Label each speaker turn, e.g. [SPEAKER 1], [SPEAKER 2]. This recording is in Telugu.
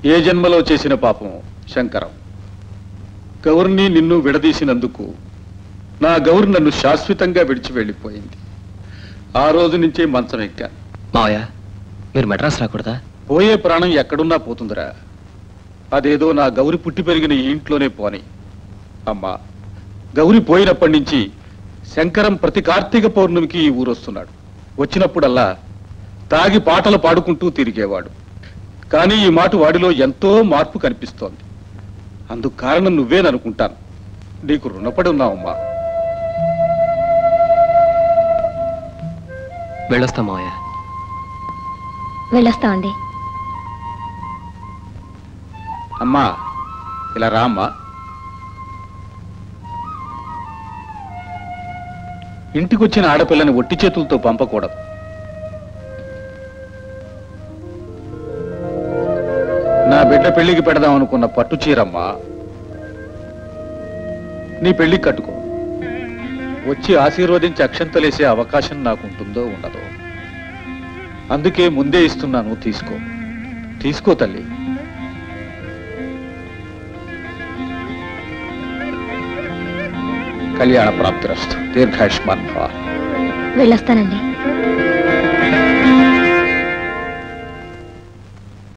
[SPEAKER 1] ఏ జన్మలో చేసిన పాపం శంకరం. గౌరిని నిన్ను విడదీసినందుకు నా గౌరి నన్ను శాశ్వతంగా విడిచి వెళ్ళిపోయింది. ఆ రోజు నుంచే మంచం ఎక్కాను.
[SPEAKER 2] మావయ్య, మీరు మెడ్రాస్ రాకూడదా?
[SPEAKER 1] పోయే ప్రాణం ఎక్కడున్నా పోతుందిరా. అదేదో నా గౌరి పుట్టి పెరిగిన ఈ ఇంట్లోనే పోని. అమ్మా, గౌరి పోయినప్పటి నుంచి శంకరం ప్రతి కార్తీక పౌర్ణమికి ఈ ఊరొస్తున్నాడు. వచ్చినప్పుడల్లా తాగి పాటలు పాడుకుంటూ తిరిగేవాడు. కానీ ఈ మాట వాడిలో ఎంతో మార్పు కనిపిస్తోంది. అందుకు కారణం నువ్వేననుకుంటాను. నీకు రుణపడి ఉన్నావమ్మా.
[SPEAKER 2] వెళ్ళొస్తాం మావయ్య.
[SPEAKER 3] వెళ్ళొస్తామండి.
[SPEAKER 1] అమ్మా, ఇలా రా అమ్మా. ఇంటికొచ్చిన ఆడపిల్లని ఒట్టి చేతులతో పంపకూడదు. నా బిడ్డ పెళ్లికి పెడదాం అనుకున్న పట్టు చీరమ్మా. నీ పెళ్లికి కట్టుకో. వచ్చి ఆశీర్వదించి అక్షంతలేసే అవకాశం నాకుంటుందో ఉండదో. అందుకే ముందే ఇస్తున్నాను, తీసుకో. తీసుకో తల్లి. కళ్యాణ ప్రాప్తిరస్తు. దీర్ఘాయుష్మాన్ భవ.
[SPEAKER 3] వెళ్ళొస్తానండి.